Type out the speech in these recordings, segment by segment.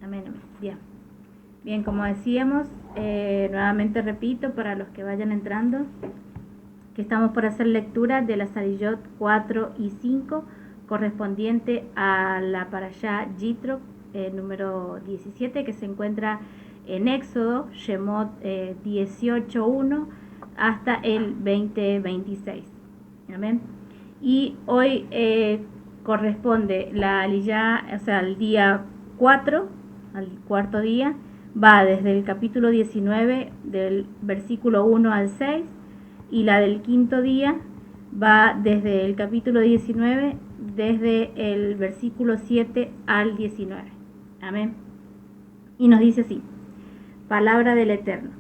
Amén, amén. Bien. Bien, como decíamos, nuevamente repito para los que vayan entrando, que estamos por hacer lectura de la Sariyot 4 y 5, correspondiente a la Parashá Yitro, número 17, que se encuentra en Éxodo, Shemot 18.1 hasta el 20.26. Amén. Y hoy corresponde la Aliyá, o sea, el día 4, al cuarto día, va desde el capítulo 19, del versículo 1 al 6, y la del quinto día va desde el capítulo 19, desde el versículo 7 al 19. Amén. Y nos dice así: palabra del Eterno.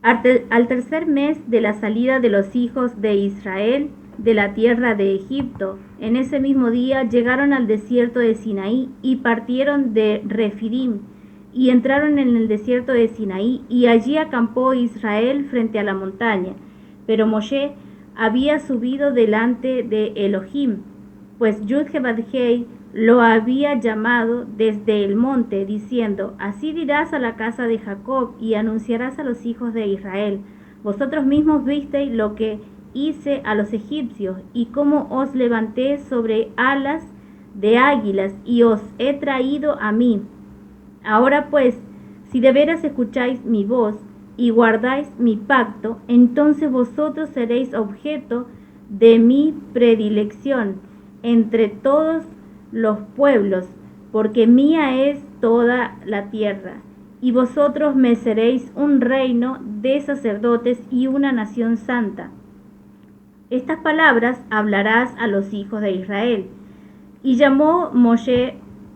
Al tercer mes de la salida de los hijos de Israel de la tierra de Egipto, en ese mismo día llegaron al desierto de Sinaí y partieron de Refidim y entraron en el desierto de Sinaí, y allí acampó Israel frente a la montaña. Pero Moshe había subido delante de Elohim, pues Yud-Heh-Vad-Hei lo había llamado desde el monte, diciendo: así dirás a la casa de Jacob y anunciarás a los hijos de Israel: vosotros mismos visteis lo que hice a los egipcios, y cómo os levanté sobre alas de águilas y os he traído a mí. Ahora pues, si de veras escucháis mi voz y guardáis mi pacto, entonces vosotros seréis objeto de mi predilección entre todos los pueblos, porque mía es toda la tierra, y vosotros me seréis un reino de sacerdotes y una nación santa. Estas palabras hablarás a los hijos de Israel. Y llamó Moshe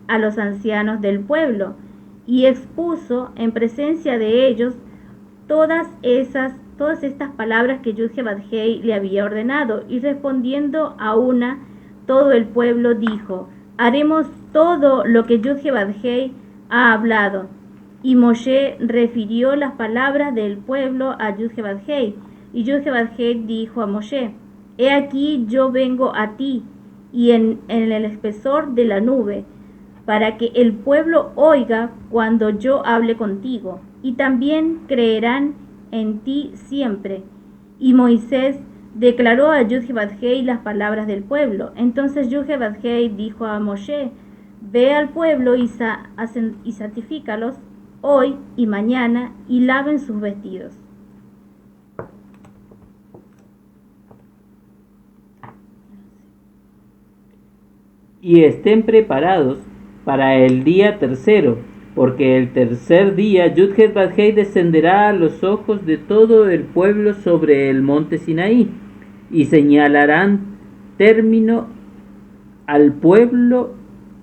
a los ancianos del pueblo, y expuso en presencia de ellos todas estas palabras que Yud-Heh-Vad-Hei le había ordenado, y respondiendo a una, todo el pueblo dijo: haremos todo lo que Yud-Heh-Vad-Hei ha hablado. Y Moshe refirió las palabras del pueblo a Yud-Heh-Vad-Hei, y Yud-Heh-Vad-Hei dijo a Moshe: he aquí yo vengo a ti, y en el espesor de la nube, para que el pueblo oiga cuando yo hable contigo, y también creerán en ti siempre. Y Moisés declaró a Yud-Heh-Vad-Hei las palabras del pueblo. Entonces Yud-Heh-Vad-Hei dijo a Moshe: ve al pueblo y santifícalos hoy y mañana, y laven sus vestidos. Y estén preparados para el día tercero, porque el tercer día Yud-Heh-Vad-Hei descenderá a los ojos de todo el pueblo sobre el monte Sinaí, y señalarán término al pueblo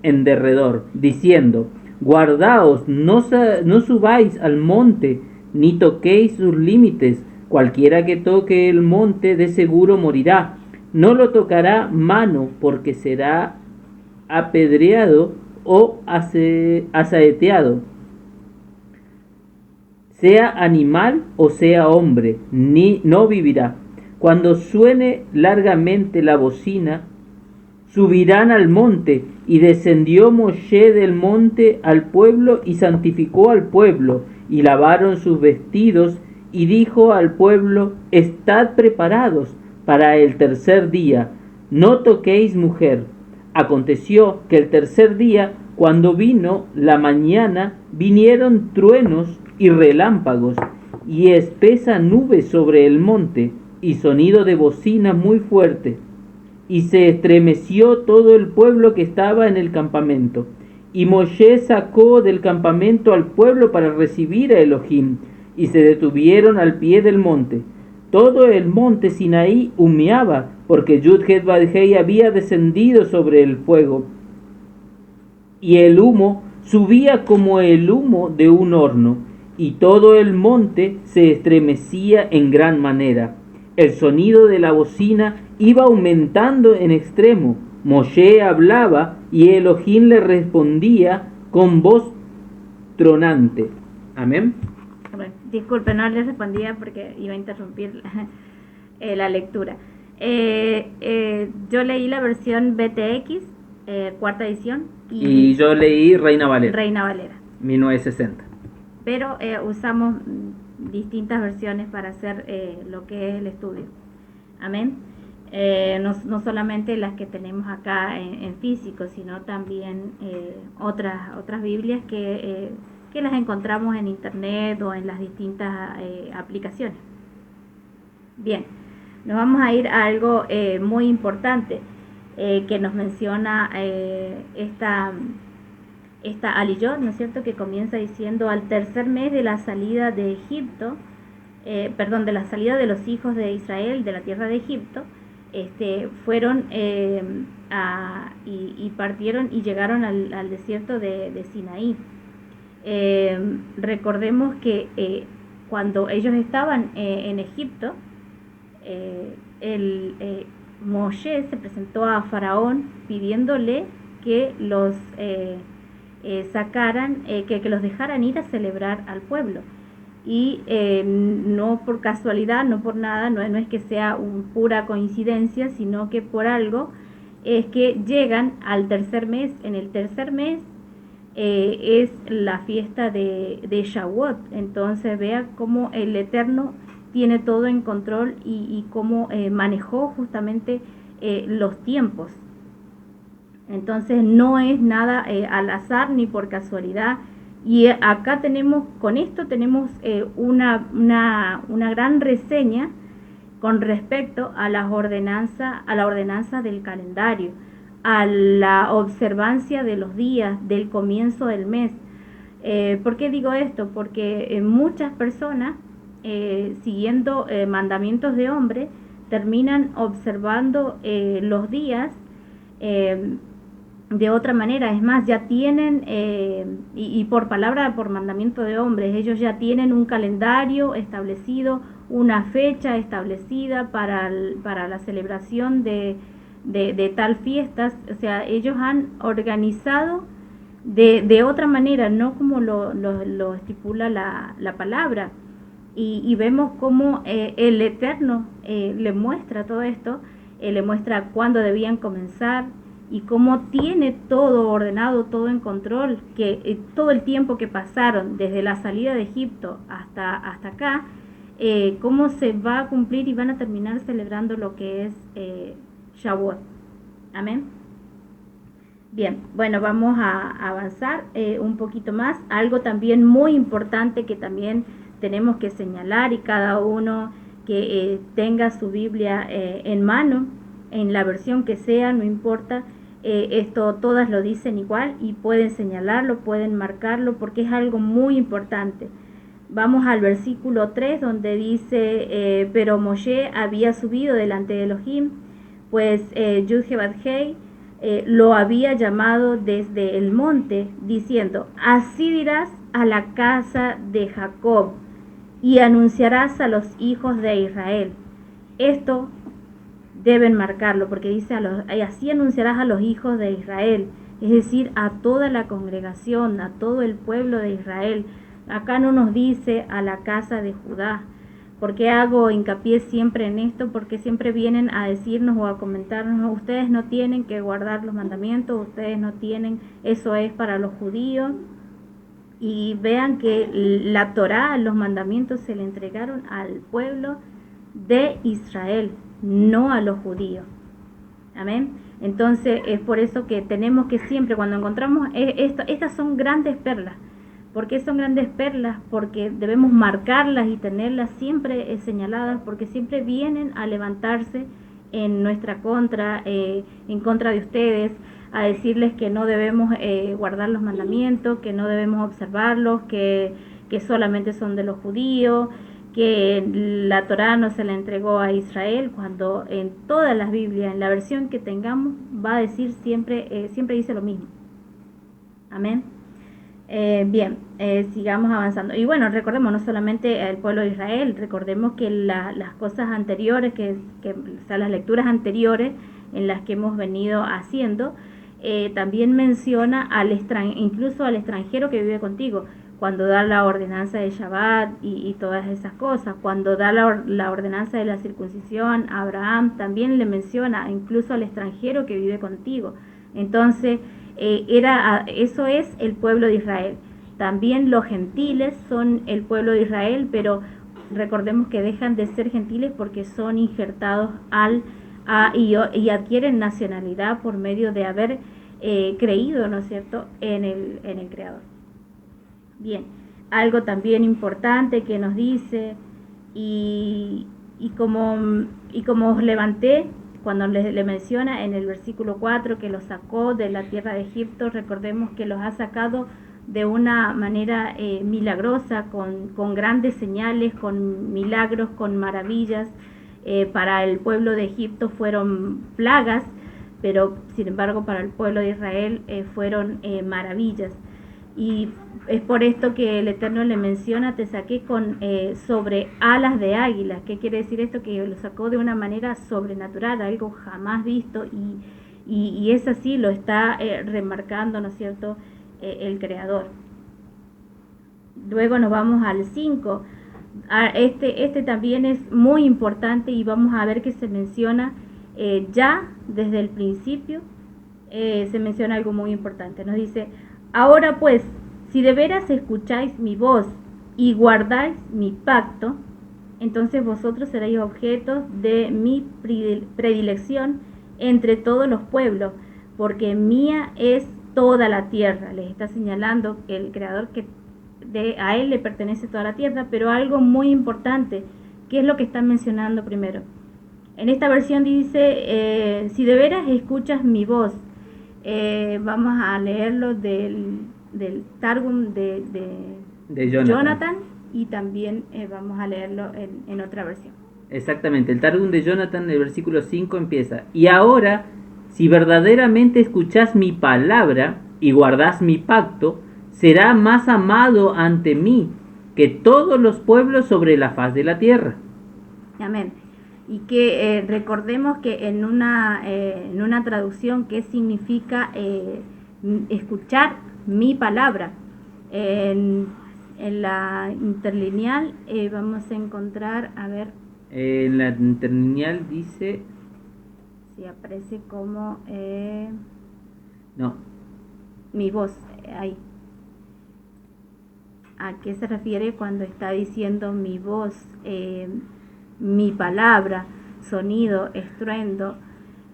en derredor, diciendo: guardaos, no subáis al monte, ni toquéis sus límites. Cualquiera que toque el monte de seguro morirá. No lo tocará mano, porque será apedreado o asaeteado, sea animal o sea hombre, no vivirá. Cuando suene largamente la bocina, subirán al monte. Y descendió Moshe del monte al pueblo y santificó al pueblo, y lavaron sus vestidos, y dijo al pueblo: estad preparados para el tercer día, no toquéis mujer. Aconteció que el tercer día, cuando vino la mañana, vinieron truenos y relámpagos, y espesa nube sobre el monte, y sonido de bocina muy fuerte. Y se estremeció todo el pueblo que estaba en el campamento. Y Moshe sacó del campamento al pueblo para recibir a Elohim, y se detuvieron al pie del monte. Todo el monte Sinaí humeaba, porque Yud-Heh-Vad-Hei había descendido sobre el fuego, y el humo subía como el humo de un horno, y todo el monte se estremecía en gran manera. El sonido de la bocina iba aumentando en extremo. Moshe hablaba, y Elohim le respondía con voz tronante. Amén. Bueno, disculpe, no le respondía porque iba a interrumpir la lectura. Yo leí la versión BTX cuarta edición. Y yo leí Reina Valera. Reina Valera. 1960. Pero usamos distintas versiones para hacer lo que es el estudio. Amén. No solamente las que tenemos acá en físico, sino también otras Biblias que las encontramos en internet o en las distintas aplicaciones. Bien, nos vamos a ir a algo muy importante que nos menciona esta Aliyot, ¿no es cierto?, que comienza diciendo: al tercer mes de la salida de Egipto, de la salida de los hijos de Israel de la tierra de Egipto, fueron y partieron y llegaron al desierto de Sinaí. Recordemos que cuando ellos estaban en Egipto, Moshe se presentó a Faraón pidiéndole que los sacaran, que los dejaran ir a celebrar al pueblo. Y no por casualidad, no por nada, no es que sea pura coincidencia, sino que por algo es que llegan al tercer mes. En el tercer mes es la fiesta de Shavuot. Entonces vea cómo el Eterno tiene todo en control y cómo manejó justamente los tiempos. Entonces no es nada al azar ni por casualidad. Y acá con esto tenemos una gran reseña con respecto a la ordenanza del calendario, a la observancia de los días, del comienzo del mes. ¿Por qué digo esto? Porque muchas personas, siguiendo mandamientos de hombre, terminan observando los días de otra manera. Es más, ya tienen, y por mandamiento de hombres, ellos ya tienen un calendario establecido, una fecha establecida para la celebración de tal fiestas. O sea, ellos han organizado de otra manera, no como lo estipula la palabra. Y vemos cómo el Eterno le muestra todo esto, le muestra cuándo debían comenzar, y cómo tiene todo ordenado, todo en control, que todo el tiempo que pasaron desde la salida de Egipto hasta acá, cómo se va a cumplir y van a terminar celebrando lo que es Shavuot. Amén. Bien, bueno, vamos a avanzar un poquito más. Algo también muy importante que también tenemos que señalar, y cada uno que tenga su Biblia en mano, en la versión que sea, no importa, esto todas lo dicen igual y pueden señalarlo, pueden marcarlo, porque es algo muy importante. Vamos al versículo 3, donde dice: pero Moshe había subido delante de Elohim, pues Yud-Heh-Vav-Hei lo había llamado desde el monte, diciendo: así dirás a la casa de Jacob y anunciarás a los hijos de Israel. Esto deben marcarlo, porque dice: así anunciarás a los hijos de Israel, es decir, a toda la congregación, a todo el pueblo de Israel. Acá no nos dice a la casa de Judá. ¿Por qué hago hincapié siempre en esto? Porque siempre vienen a decirnos o a comentarnos: ustedes no tienen que guardar los mandamientos, ustedes no tienen, eso es para los judíos. Y vean que la Torá, los mandamientos, se le entregaron al pueblo de Israel, no a los judíos. Amén. Entonces es por eso que tenemos que siempre, cuando encontramos estas son grandes perlas. ¿Por qué son grandes perlas? Porque debemos marcarlas y tenerlas siempre señaladas, porque siempre vienen a levantarse en nuestra contra, en contra de ustedes, a decirles que no debemos guardar los mandamientos, que no debemos observarlos, que solamente son de los judíos, que la Torá no se la entregó a Israel, cuando en todas las Biblias, en la versión que tengamos, va a decir siempre dice lo mismo. Amén. Bien, sigamos avanzando. Y bueno, recordemos, no solamente el pueblo de Israel, recordemos que las cosas anteriores, o sea, las lecturas anteriores en las que hemos venido haciendo, también menciona incluso al extranjero que vive contigo, cuando da la ordenanza de Shabbat y todas esas cosas, cuando da la ordenanza de la circuncisión, Abraham también le menciona incluso al extranjero que vive contigo. Entonces, eso es el pueblo de Israel. También los gentiles son el pueblo de Israel, pero recordemos que dejan de ser gentiles porque son injertados y adquieren nacionalidad por medio de haber creído, ¿no es cierto?, en el Creador. Bien, algo también importante que nos dice, y como os levanté, cuando le menciona en el versículo 4 que los sacó de la tierra de Egipto, recordemos que los ha sacado de una manera milagrosa, con grandes señales, con milagros, con maravillas. Para el pueblo de Egipto fueron plagas, pero sin embargo para el pueblo de Israel fueron maravillas. Y es por esto que el Eterno le menciona, te saqué sobre alas de águila. ¿Qué quiere decir esto? Que lo sacó de una manera sobrenatural, algo jamás visto, y es así, lo está remarcando, ¿no es cierto?, el Creador. Luego nos vamos al 5. Este también es muy importante, y vamos a ver que se menciona ya desde el principio, se menciona algo muy importante. Nos dice: ahora pues, si de veras escucháis mi voz y guardáis mi pacto, entonces vosotros seréis objetos de mi predilección entre todos los pueblos, porque mía es toda la tierra. Les está señalando el Creador que a Él le pertenece toda la tierra, pero algo muy importante, ¿qué es lo que está mencionando primero? En esta versión dice, si de veras escuchas mi voz. Vamos a leerlo del Targum de Jonathan, y también vamos a leerlo en otra versión. Exactamente, el Targum de Jonathan, el versículo 5 empieza: y ahora, si verdaderamente escuchás mi palabra y guardás mi pacto, será más amado ante mí que todos los pueblos sobre la faz de la tierra. Amén. Y que recordemos que en una traducción, ¿qué significa escuchar mi palabra? En la interlineal vamos a encontrar, a ver. En la interlineal dice... Sí, aparece como... no. Mi voz, ahí. ¿A qué se refiere cuando está diciendo mi voz? Mi palabra, sonido, estruendo.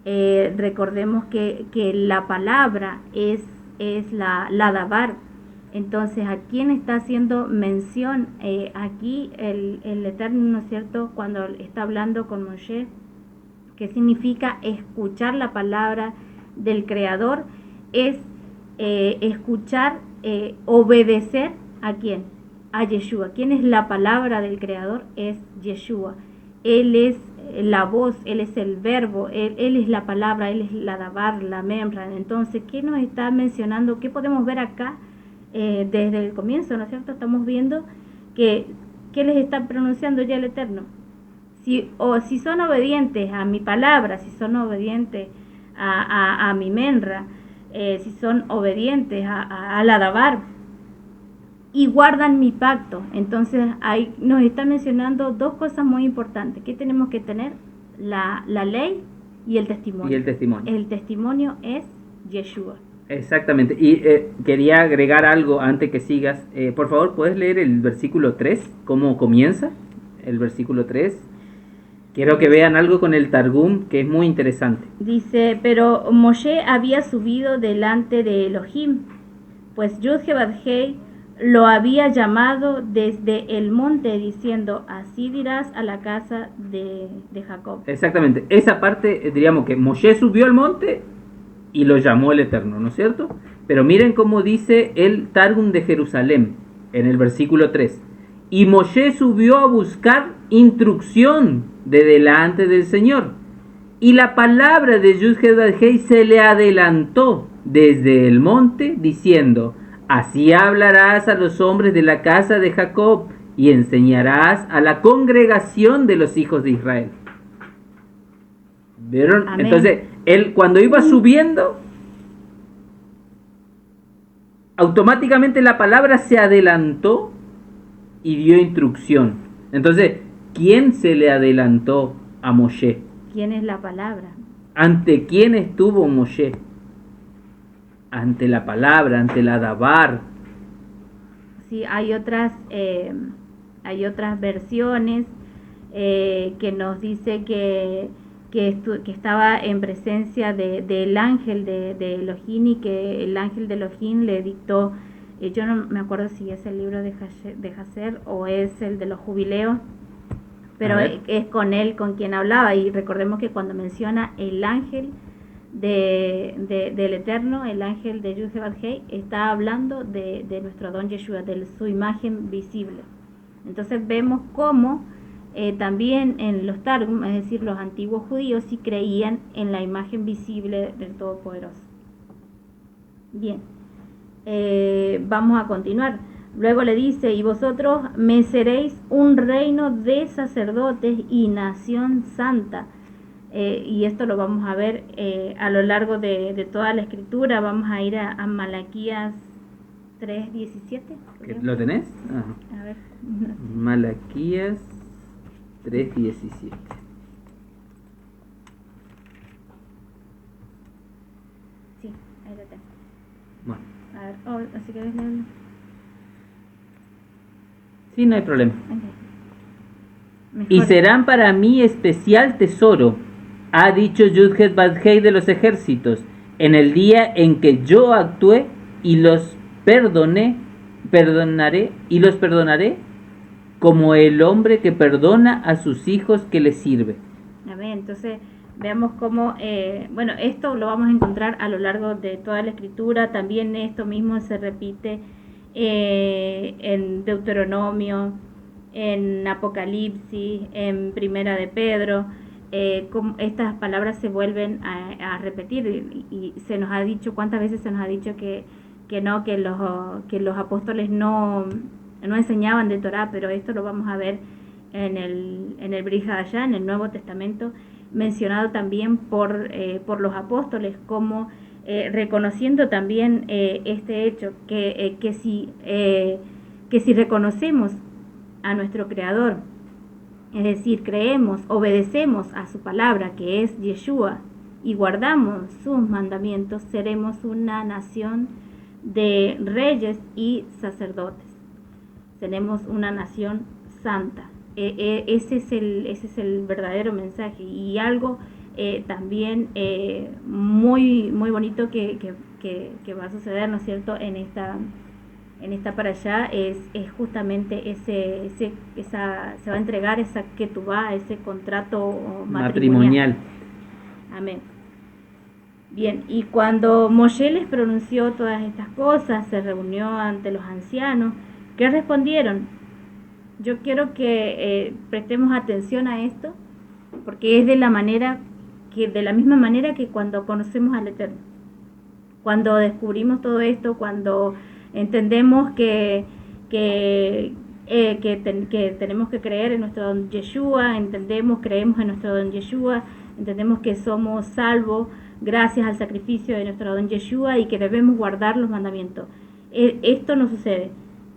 Recordemos que la palabra es la dabar. Entonces, ¿a quién está haciendo mención? Aquí el Eterno, ¿no es cierto?, cuando está hablando con Moshe, ¿qué significa escuchar la palabra del Creador? Es escuchar, obedecer. ¿A quién? A Yeshua. ¿Quién es la palabra del Creador? Es Yeshua. Él es la voz, Él es el verbo, Él es la palabra, Él es la dabar, la memra. Entonces, ¿qué nos está mencionando? ¿Qué podemos ver acá desde el comienzo? ¿No es cierto? Estamos viendo que les está pronunciando ya el Eterno. Si son obedientes a mi palabra, si son obedientes a mi menra, si son obedientes a la dabar, y guardan mi pacto. Entonces ahí nos está mencionando dos cosas muy importantes. ¿Qué tenemos que tener? La ley y el testimonio. El testimonio es Yeshua. Exactamente. Y quería agregar algo antes que sigas. Por favor, ¿puedes leer el versículo 3? ¿Cómo comienza el versículo 3? Quiero que vean algo con el Targum que es muy interesante. Dice: pero Moshe había subido delante de Elohim, pues Yud-Heh-Vav-Heh lo había llamado desde el monte, diciendo: así dirás a la casa de Jacob. Exactamente, esa parte diríamos que Moshe subió al monte y lo llamó el Eterno, ¿no es cierto? Pero miren cómo dice el Targum de Jerusalén en el versículo 3: y Moshe subió a buscar instrucción de delante del Señor, y la palabra de Yud-Heh-Vav-Heh se le adelantó desde el monte, diciendo: así hablarás a los hombres de la casa de Jacob y enseñarás a la congregación de los hijos de Israel. ¿Vieron? Amén. Entonces, él cuando iba subiendo, automáticamente la palabra se adelantó y dio instrucción. Entonces, ¿quién se le adelantó a Moshe? ¿Quién es la palabra? ¿Ante quién estuvo Moshe? ante la palabra, ante la dabar. Sí, hay otras versiones que nos dice que estaba en presencia del ángel de Elohim, y que el ángel de Elohim le dictó, yo no me acuerdo si es el libro de Hazer o es el de los jubileos, pero es con él con quien hablaba. Y recordemos que cuando menciona el ángel del Eterno, el ángel de Yud-Heh-Vav-Hei, está hablando de nuestro Adón Yeshua, de su imagen visible. Entonces vemos cómo también en los Targum, es decir, los antiguos judíos, sí creían en la imagen visible del Todopoderoso. Bien, vamos a continuar. Luego le dice: y vosotros me seréis un reino de sacerdotes y nación santa. Y esto lo vamos a ver a lo largo de toda la escritura. Vamos a ir a Malaquías 3:17. ¿Lo tenés? A ver. Malaquías 3:17. Sí, ahí lo tengo. Bueno. A ver, así que leerlo. Sí, no hay problema. Okay. Y serán para mí especial tesoro, ha dicho Yud-Heh-Vav-Hei de los ejércitos, en el día en que yo actué y los perdonaré, y los perdonaré como el hombre que perdona a sus hijos que le sirve. Amén. Entonces veamos cómo, bueno, esto lo vamos a encontrar a lo largo de toda la escritura. También esto mismo se repite en Deuteronomio, en Apocalipsis, en Primera de Pedro. Como estas palabras se vuelven a repetir, y se nos ha dicho, cuántas veces se nos ha dicho que los apóstoles no enseñaban de Torá, pero esto lo vamos a ver en el Brit Hadashah, en el Nuevo Testamento, mencionado también por los apóstoles, como reconociendo también este hecho, que si reconocemos a nuestro Creador, es decir, creemos, obedecemos a su palabra, que es Yeshua, y guardamos sus mandamientos, seremos una nación de reyes y sacerdotes. Seremos una nación santa. Ese es el verdadero mensaje. Y algo también muy bonito que va a suceder, ¿no es cierto?, en esta para allá, es justamente se va a entregar esa ketubá, ese contrato matrimonial. Amén. Bien, y cuando Moshe les pronunció todas estas cosas, se reunió ante los ancianos. ¿Qué respondieron? Yo quiero que prestemos atención a esto, porque es de la misma manera que cuando conocemos al Eterno, cuando descubrimos todo esto, cuando entendemos que tenemos que creer en nuestro Don Yeshua, creemos en nuestro Don Yeshua, entendemos que somos salvos gracias al sacrificio de nuestro Don Yeshua y que debemos guardar los mandamientos. Esto no sucede.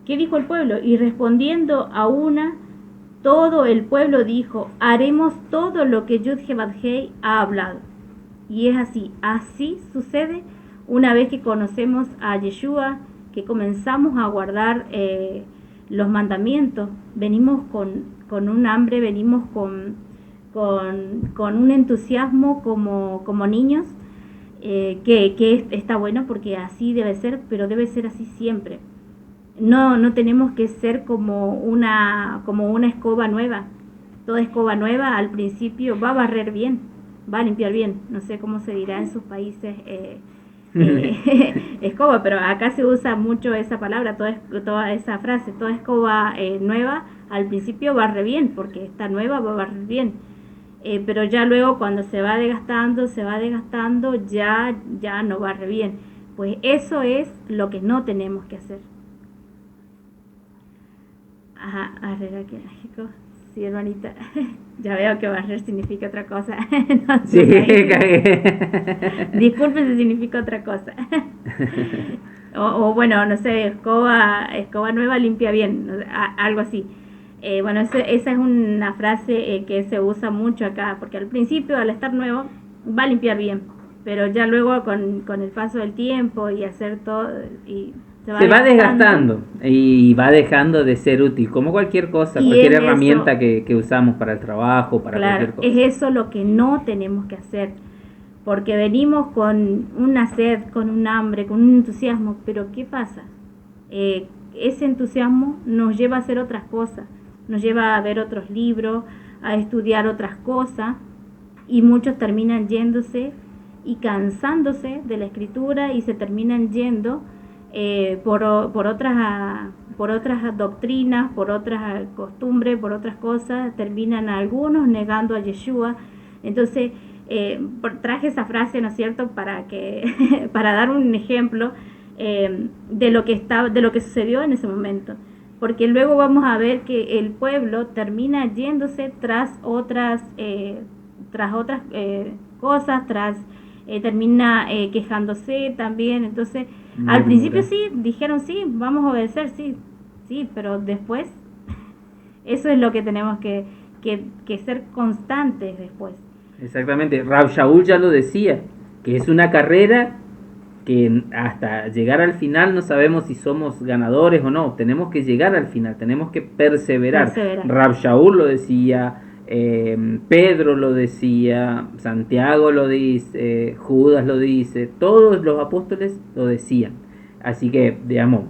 ¿Qué dijo el pueblo? Y respondiendo a una, todo el pueblo dijo: haremos todo lo que Yud-Heh-Vav-Hei ha hablado. Y es así sucede una vez que conocemos a Yeshua, que comenzamos a guardar los mandamientos. Venimos con un hambre, venimos con un entusiasmo como niños, que está bueno, porque así debe ser, pero debe ser así siempre. No tenemos que ser como una escoba nueva. Toda escoba nueva al principio va a barrer bien, va a limpiar bien. No sé cómo se dirá en sus países escoba, pero acá se usa mucho esa palabra, toda esa frase: toda escoba nueva al principio barre bien, porque está nueva, va a barrer bien. Pero ya luego, cuando se va desgastando, ya no barre bien. Pues eso es lo que no tenemos que hacer. Ajá, barrer aquí en México. Sí, hermanita. Ya veo que barrer significa otra cosa. No, sí, cagué. Disculpen si significa otra cosa. o bueno, no sé, escoba nueva limpia bien, algo así. Bueno, esa es una frase que se usa mucho acá, porque al principio, al estar nuevo, va a limpiar bien, pero ya luego con el paso del tiempo y hacer todo, y se va desgastando y va dejando de ser útil, como cualquier cosa, cualquier herramienta que usamos para el trabajo, para cualquier cosa. Es eso lo que no tenemos que hacer, porque venimos con una sed, con un hambre, con un entusiasmo, pero ¿qué pasa? Ese entusiasmo nos lleva a hacer otras cosas, nos lleva a ver otros libros, a estudiar otras cosas, y muchos terminan yéndose y cansándose de la escritura y se terminan yendo por otras doctrinas, por otras costumbres, por otras cosas, terminan algunos negando a Yeshua. Entonces traje esa frase, ¿no es cierto?, para dar un ejemplo de lo que sucedió en ese momento, porque luego vamos a ver que el pueblo termina yéndose tras otras cosas, termina quejándose también. Entonces al principio sí dijeron sí, vamos a obedecer, sí, pero después eso es lo que tenemos que ser constantes después. Exactamente, Rab Shaul ya lo decía, que es una carrera que hasta llegar al final no sabemos si somos ganadores o no, tenemos que llegar al final, tenemos que perseverar. Rab Shaul lo decía, Pedro lo decía, Santiago lo dice, Judas lo dice, todos los apóstoles lo decían. Así que, digamos,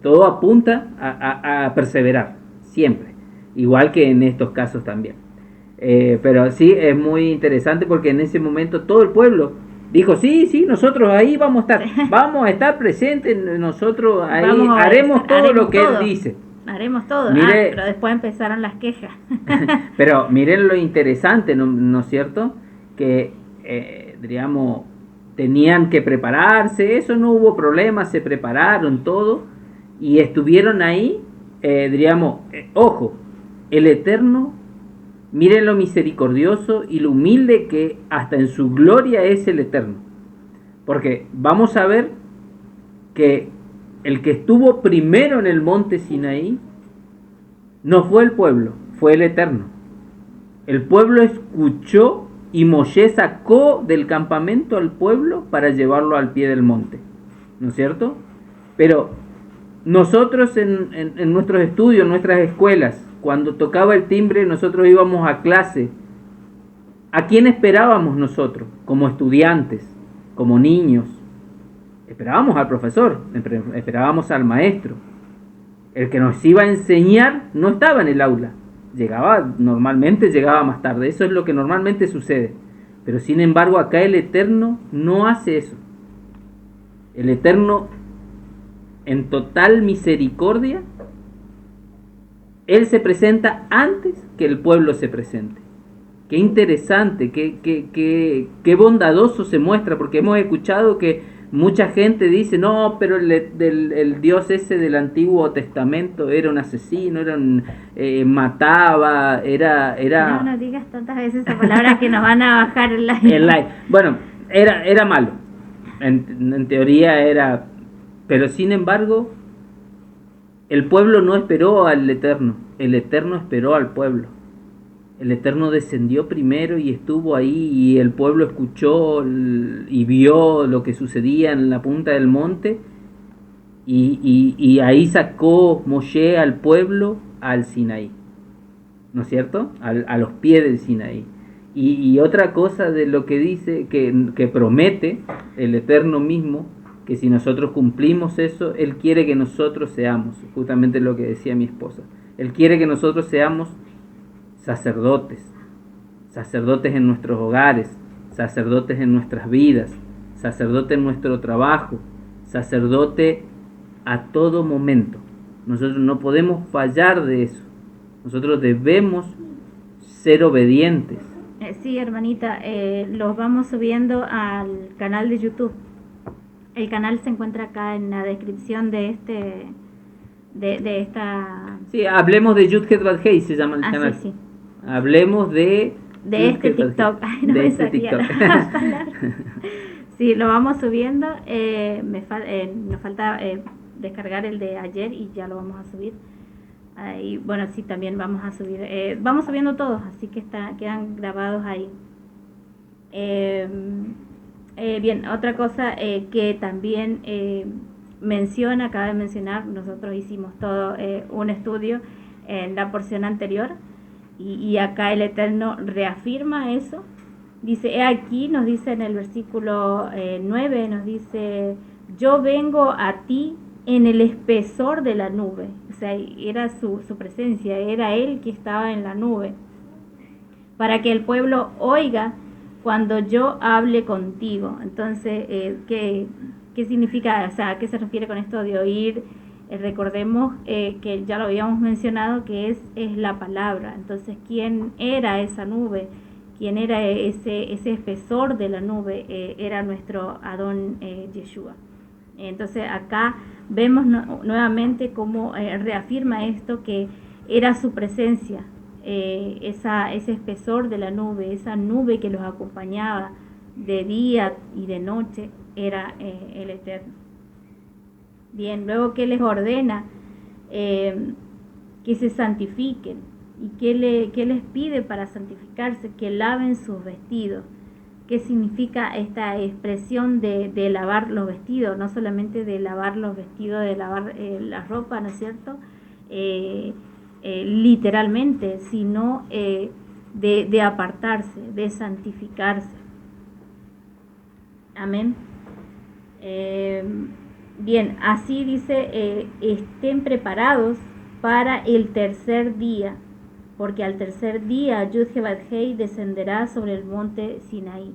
todo apunta a perseverar, siempre, igual que en estos casos también. Pero sí, es muy interesante porque en ese momento todo el pueblo dijo, sí, nosotros ahí vamos a estar presentes, nosotros ahí haremos todo lo que él dice. Haremos todo, pero después empezaron las quejas. Pero miren lo interesante, ¿no es cierto? Que, digamos, tenían que prepararse, eso no hubo problema, se prepararon todo y estuvieron ahí, ojo, el Eterno, miren lo misericordioso y lo humilde que hasta en su gloria es el Eterno. Porque vamos a ver que el que estuvo primero en el monte Sinaí no fue el pueblo, fue el Eterno. El pueblo escuchó y Moshe sacó del campamento al pueblo para llevarlo al pie del monte, ¿no es cierto? Pero nosotros en nuestros estudios, en nuestras escuelas, cuando tocaba el timbre nosotros íbamos a clase. ¿A quién esperábamos nosotros? Como estudiantes, como niños. Esperábamos al profesor, esperábamos al maestro. El que nos iba a enseñar no estaba en el aula. Normalmente llegaba más tarde. Eso es lo que normalmente sucede. Pero sin embargo acá el Eterno no hace eso. El Eterno, en total misericordia, Él se presenta antes que el pueblo se presente. Qué interesante, qué bondadoso se muestra, porque hemos escuchado que mucha gente dice, no, pero el Dios ese del Antiguo Testamento era un asesino, mataba, era... No digas tantas veces esa palabra que nos van a bajar el like. Bueno, era malo, en teoría era, pero sin embargo, el pueblo no esperó al Eterno, el Eterno esperó al pueblo. El Eterno descendió primero y estuvo ahí y el pueblo escuchó y vio lo que sucedía en la punta del monte y ahí sacó Moshe al pueblo al Sinaí, ¿no es cierto? A los pies del Sinaí. Y otra cosa de lo que dice, que promete el Eterno mismo, que si nosotros cumplimos eso, Él quiere que nosotros seamos, justamente lo que decía mi esposa, Él quiere que nosotros seamos sacerdotes en nuestros hogares, sacerdotes en nuestras vidas, sacerdote en nuestro trabajo, sacerdote a todo momento. Nosotros no podemos fallar de eso. Nosotros debemos ser obedientes. Sí, hermanita, los vamos subiendo al canal de YouTube. El canal se encuentra acá en la descripción de esta... Sí, hablemos de Yud Het Vav Hei, se llama el canal. Sí. Hablemos de este TikTok. Ay, no de me este salía TikTok. Sí, lo vamos subiendo. Nos falta descargar el de ayer y ya lo vamos a subir. Y bueno, sí, también vamos a subir. Vamos subiendo todos, así que quedan grabados ahí. Eh, Bien, otra cosa que también cabe mencionar, nosotros hicimos todo un estudio en la porción anterior y acá el Eterno reafirma eso. Dice, aquí nos dice en el versículo 9, nos dice, yo vengo a ti en el espesor de la nube. O sea, era su presencia, era él que estaba en la nube, para que el pueblo oiga cuando yo hable contigo. Entonces, ¿qué significa? O sea, ¿a qué se refiere con esto de oír? Recordemos que ya lo habíamos mencionado, que es la palabra. Entonces, ¿quién era esa nube? ¿Quién era ese espesor de la nube? Era nuestro Adón Yeshua. Entonces, acá vemos nuevamente cómo reafirma esto, que era su presencia, ese espesor de la nube, esa nube que los acompañaba de día y de noche, era el Eterno. Bien, luego que les ordena que se santifiquen, y que les pide para santificarse, que laven sus vestidos. ¿Qué significa esta expresión de lavar los vestidos? No solamente de lavar los vestidos, de lavar la ropa, ¿no es cierto? Literalmente, sino de apartarse, de santificarse. Amén. Bien, así dice, estén preparados para el tercer día, porque al tercer día Yud-Heh-Vav-Hei descenderá sobre el monte Sinaí.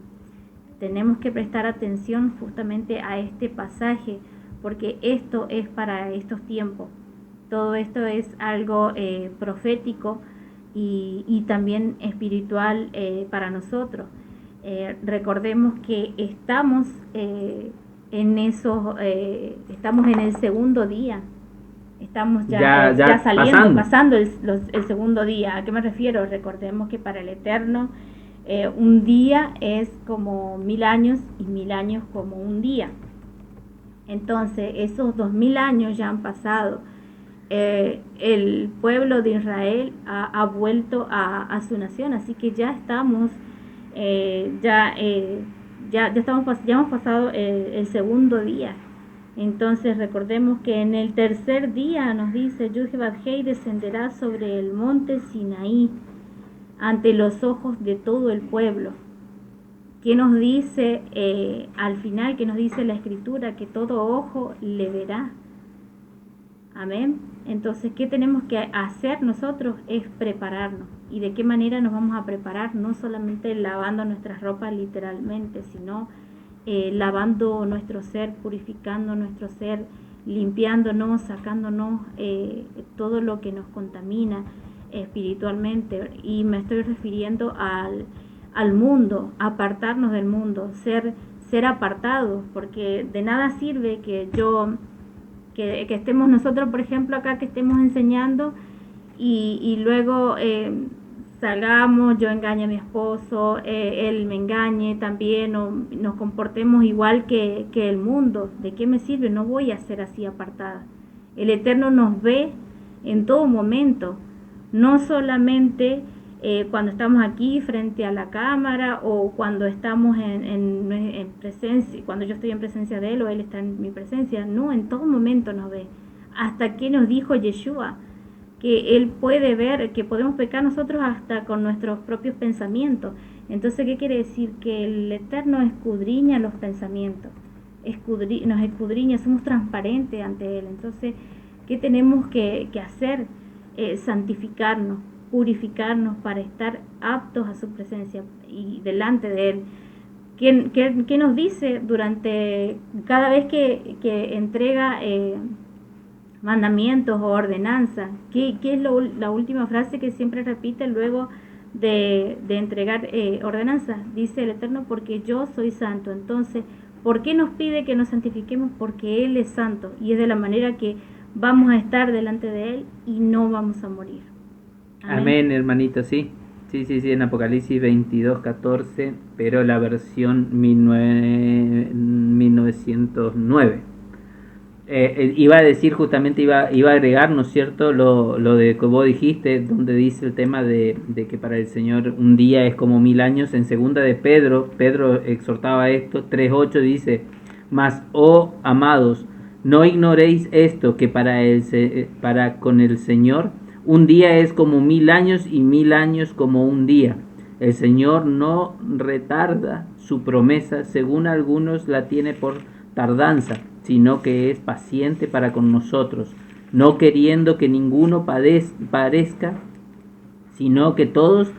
Tenemos que prestar atención justamente a este pasaje, porque esto es para estos tiempos. Todo esto es algo profético y también espiritual para nosotros. Recordemos que estamos estamos en el segundo día. Estamos ya pasando el segundo día. ¿A qué me refiero? Recordemos que para el Eterno un día es como 1000 años y 1000 años como un día. Entonces esos 2000 años ya han pasado. El pueblo de Israel ha vuelto a su nación, así que ya estamos ya hemos pasado el segundo día. Entonces recordemos que en el tercer día nos dice, Yud-Heh-Vav-Hei descenderá sobre el monte Sinaí ante los ojos de todo el pueblo. ¿Qué nos dice al final? ¿Qué nos dice la Escritura? Que todo ojo le verá. Amén. Entonces, ¿qué tenemos que hacer nosotros? Es prepararnos. ¿Y de qué manera nos vamos a preparar? No solamente lavando nuestras ropas literalmente, sino lavando nuestro ser, purificando nuestro ser, limpiándonos, sacándonos todo lo que nos contamina espiritualmente. Y me estoy refiriendo al mundo, apartarnos del mundo, ser apartados, porque de nada sirve que estemos nosotros, por ejemplo, acá, que estemos enseñando y luego salgamos, yo engañe a mi esposo, él me engañe también, o nos comportemos igual que el mundo. ¿De qué me sirve? No voy a ser así apartada. El Eterno nos ve en todo momento, no solamente cuando estamos aquí frente a la cámara, o cuando estamos en presencia, cuando yo estoy en presencia de Él o Él está en mi presencia. No, en todo momento nos ve. Hasta que nos dijo Yeshua que Él puede ver, que podemos pecar nosotros hasta con nuestros propios pensamientos. Entonces, ¿qué quiere decir? Que el Eterno escudriña los pensamientos, nos escudriña, somos transparentes ante Él. Entonces, ¿qué tenemos que hacer? Santificarnos, purificarnos para estar aptos a su presencia y delante de Él. ¿Qué nos dice durante cada vez que entrega mandamientos o ordenanzas? ¿Qué es la última frase que siempre repite luego de entregar ordenanzas? Dice el Eterno, porque yo soy santo. Entonces, ¿por qué nos pide que nos santifiquemos? Porque Él es santo, y es de la manera que vamos a estar delante de Él y no vamos a morir. Amén, hermanito, sí. Sí, en Apocalipsis 22:14, pero la versión 1909. Iba a decir justamente, iba a agregar, ¿no es cierto?, lo de que vos dijiste, donde dice el tema de que para el Señor un día es como 1000 años. En segunda de Pedro exhortaba esto, 3:8 dice: mas, oh amados, no ignoréis esto, que para con el Señor un día es como 1000 años y 1000 años como un día. El Señor no retarda su promesa, según algunos la tiene por tardanza, sino que es paciente para con nosotros, no queriendo que ninguno parezca, sino que todos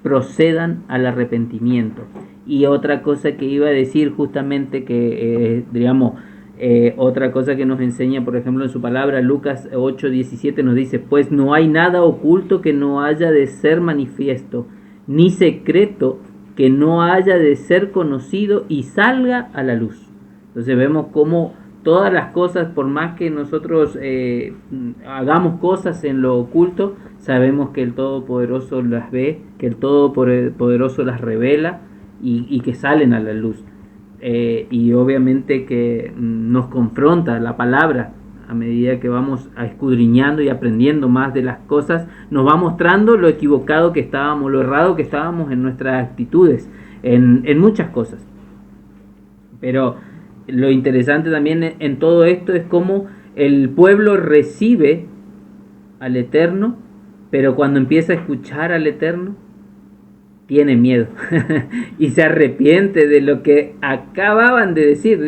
procedan al arrepentimiento. Y otra cosa que iba a decir justamente que, otra cosa que nos enseña, por ejemplo, en su palabra, Lucas 8:17 nos dice: pues no hay nada oculto que no haya de ser manifiesto, ni secreto que no haya de ser conocido y salga a la luz. Entonces vemos cómo todas las cosas, por más que nosotros hagamos cosas en lo oculto, sabemos que el Todopoderoso las ve, que el Todopoderoso las revela y que salen a la luz. Y obviamente que nos confronta la palabra a medida que vamos escudriñando y aprendiendo más de las cosas, nos va mostrando lo equivocado que estábamos, lo errado que estábamos en nuestras actitudes, en muchas cosas. Pero lo interesante también en todo esto es cómo el pueblo recibe al Eterno, pero cuando empieza a escuchar al Eterno, tiene miedo y se arrepiente de lo que acababan de decir.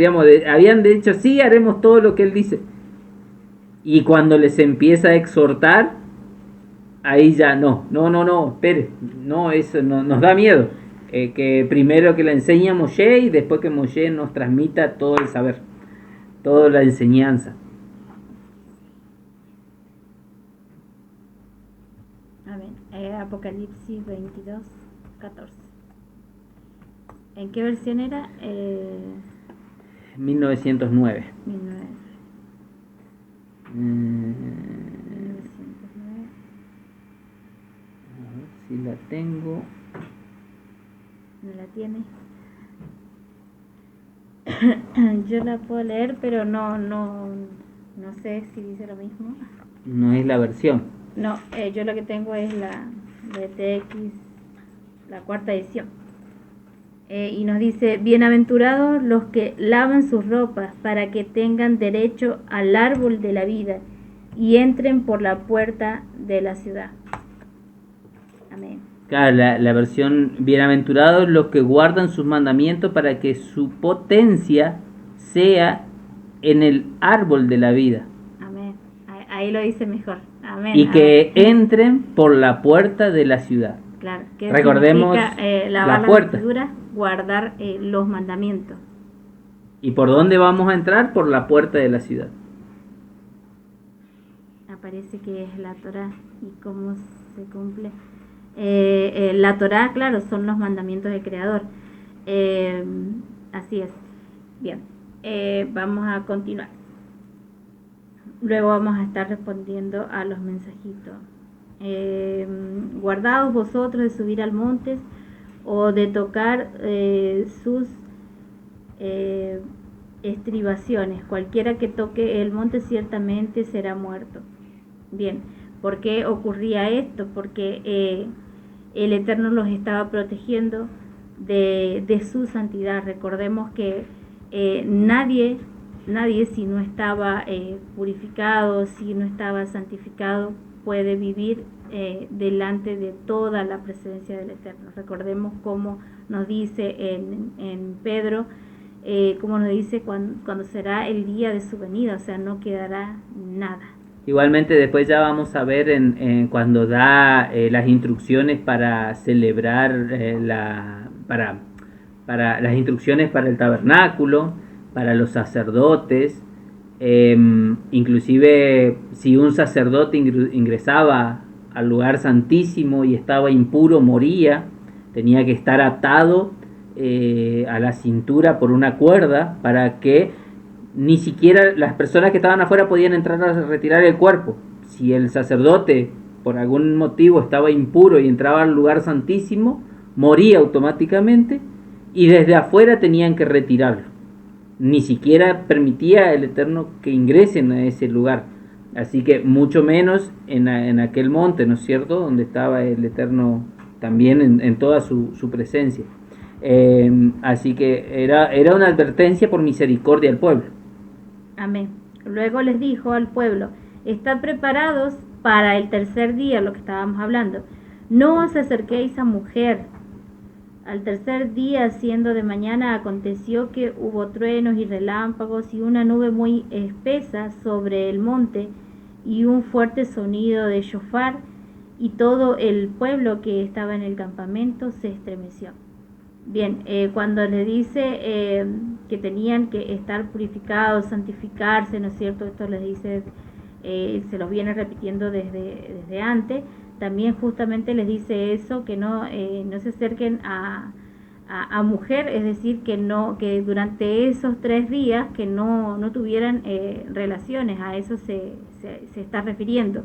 Habían dicho: sí, haremos todo lo que Él dice. Y cuando les empieza a exhortar, ahí ya no, espere, no, eso no, nos da miedo. Que primero que la enseñe a Moshe y después que Moshe nos transmita todo el saber, toda la enseñanza. Amén. Apocalipsis 22:14. ¿En qué versión era? 1909. 1909. A ver si la tengo. ¿No la tiene? Yo la puedo leer, pero no sé si dice lo mismo. No es la versión. No, yo lo que tengo es la de TX, la cuarta edición. Y nos dice: bienaventurados los que lavan sus ropas, para que tengan derecho al árbol de la vida y entren por la puerta de la ciudad. Amén. Claro, la versión: bienaventurados los que guardan sus mandamientos, para que su potencia sea en el árbol de la vida. Amén. Ahí lo dice mejor. Amén. Y que entren por la puerta de la ciudad. Claro. ¿Qué Recordemos significa, lavar la puerta? Guardar los mandamientos. ¿Y por dónde vamos a entrar? Por la puerta de la ciudad. Aparece que es la Torá y cómo se cumple. La Torá, claro, son los mandamientos del Creador. Así es. Bien, vamos a continuar. Luego vamos a estar respondiendo a los mensajitos. Guardaos vosotros de subir al monte o de tocar sus estribaciones. Cualquiera que toque el monte ciertamente será muerto. Bien, ¿por qué ocurría esto? Porque el Eterno los estaba protegiendo de su santidad. Recordemos que nadie si no estaba purificado, si no estaba santificado, puede vivir delante de toda la presencia del Eterno. Recordemos cómo nos dice en Pedro, cómo nos dice cuando será el día de su venida, o sea, no quedará nada. Igualmente después ya vamos a ver cuando da las instrucciones para celebrar para las instrucciones para el tabernáculo, para los sacerdotes. Inclusive si un sacerdote ingresaba al lugar santísimo y estaba impuro, moría, tenía que estar atado a la cintura por una cuerda, para que ni siquiera las personas que estaban afuera podían entrar a retirar el cuerpo. Si el sacerdote por algún motivo estaba impuro y entraba al lugar santísimo, moría automáticamente y desde afuera tenían que retirarlo. ni siquiera permitía el Eterno que ingresen a ese lugar. Así que mucho menos en aquel monte, ¿no es cierto?, donde estaba el Eterno también en toda su presencia. Así que era una advertencia por misericordia al pueblo. Amén. Luego les dijo al pueblo: estad preparados para el tercer día, lo que estábamos hablando. No os acerquéis a mujer. Al tercer día, siendo de mañana, aconteció que hubo truenos y relámpagos y una nube muy espesa sobre el monte y un fuerte sonido de shofar, y todo el pueblo que estaba en el campamento se estremeció. Bien, cuando le dice que tenían que estar purificados, santificarse, ¿no es cierto? Esto les dice, se los viene repitiendo desde antes. También justamente les dice eso, que no se acerquen a mujer, es decir, que durante esos 3 días que no tuvieran relaciones, a eso se está refiriendo,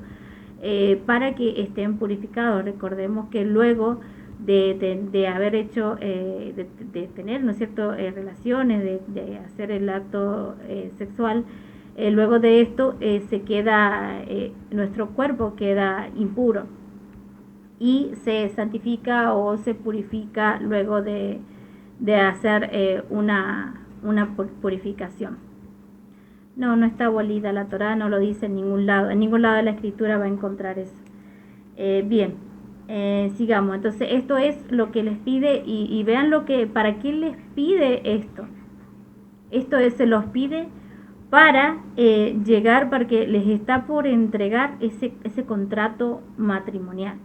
para que estén purificados. Recordemos que luego de haber hecho, de tener, ¿no es cierto?, relaciones, de hacer el acto sexual, luego de esto se queda, nuestro cuerpo queda impuro y se santifica o se purifica luego de hacer una purificación. No está abolida la Torá, no lo dice en ningún lado de la escritura va a encontrar eso. Bien, sigamos. Entonces esto es lo que les pide, y vean para qué les pide esto. Se los pide para llegar, porque les está por entregar ese contrato matrimonial.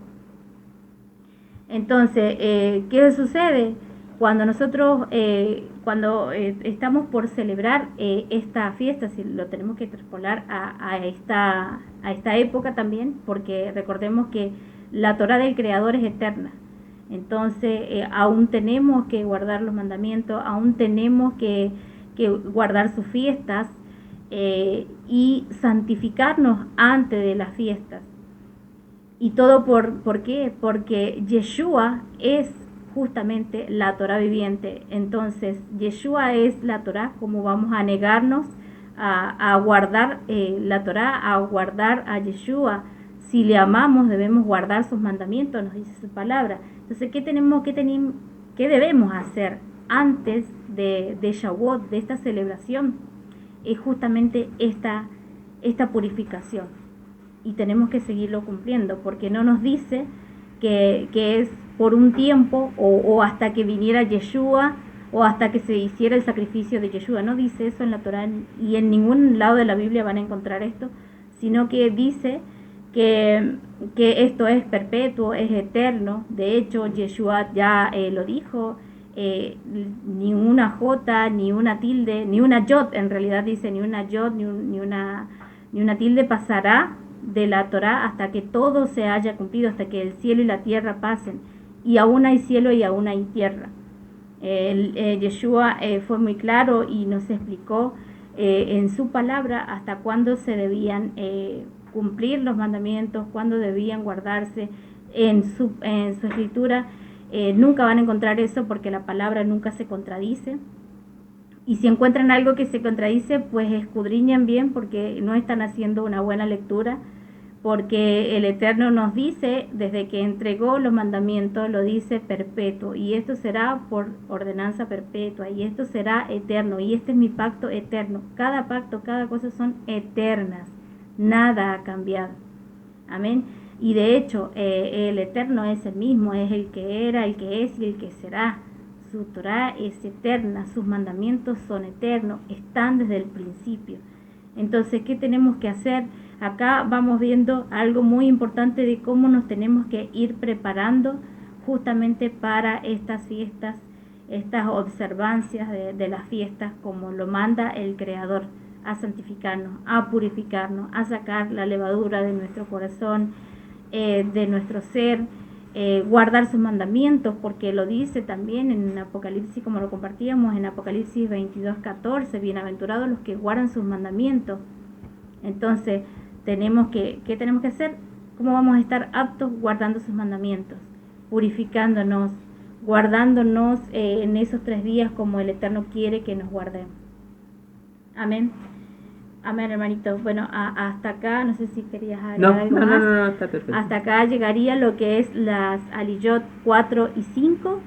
Entonces, ¿qué sucede? Cuando nosotros, estamos por celebrar esta fiesta, si lo tenemos que traspolar a esta época también, porque recordemos que la Torá del Creador es eterna. Entonces, aún tenemos que guardar los mandamientos, aún tenemos que guardar sus fiestas y santificarnos antes de las fiestas. Y todo ¿por qué? Porque Yeshua es justamente la Torá viviente. Entonces, Yeshua es la Torá. ¿Cómo vamos a negarnos a guardar la Torá, a guardar a Yeshua? Si le amamos, debemos guardar sus mandamientos, nos dice su palabra. Entonces, ¿qué debemos hacer antes de Shavuot, de esta celebración? Es justamente esta purificación. Y tenemos que seguirlo cumpliendo, porque no nos dice que es por un tiempo o hasta que viniera Yeshua o hasta que se hiciera el sacrificio de Yeshua. No dice eso en la Torá, y en ningún lado de la Biblia van a encontrar esto, sino que dice que esto es perpetuo, es eterno. De hecho, Yeshua ya lo dijo, ni una jota, ni una tilde, ni una yod, en realidad dice ni una yod, ni una tilde pasará de la Torá hasta que todo se haya cumplido, hasta que el cielo y la tierra pasen, y aún hay cielo y aún hay tierra. Yeshua fue muy claro y nos explicó en su palabra hasta cuándo se debían cumplir los mandamientos, cuándo debían guardarse. En su escritura nunca van a encontrar eso, porque la palabra nunca se contradice. Y si encuentran algo que se contradice, pues escudriñan bien, porque no están haciendo una buena lectura, porque el Eterno nos dice, desde que entregó los mandamientos, lo dice perpetuo, y esto será por ordenanza perpetua, y esto será eterno, y este es mi pacto eterno. Cada pacto, cada cosa son eternas, nada ha cambiado. Amén. Y de hecho, el Eterno es el mismo, es el que era, el que es y el que será. Su Torá es eterna, sus mandamientos son eternos, están desde el principio. Entonces, ¿qué tenemos que hacer? Acá vamos viendo algo muy importante de cómo nos tenemos que ir preparando justamente para estas fiestas, estas observancias de las fiestas, como lo manda el Creador, a santificarnos, a purificarnos, a sacar la levadura de nuestro corazón, de nuestro ser, guardar sus mandamientos, porque lo dice también en Apocalipsis, como lo compartíamos en Apocalipsis 22:14, bienaventurados los que guardan sus mandamientos. Entonces, ¿qué tenemos que hacer? ¿Cómo vamos a estar aptos? Guardando sus mandamientos, purificándonos, guardándonos en esos 3 días como el Eterno quiere que nos guardemos. Amén. Amén, hermanito. Bueno, hasta acá, no sé si querías agregar No, algo no, más. no, está perfecto. Hasta acá llegaría lo que es las Aliyot 4 y 5.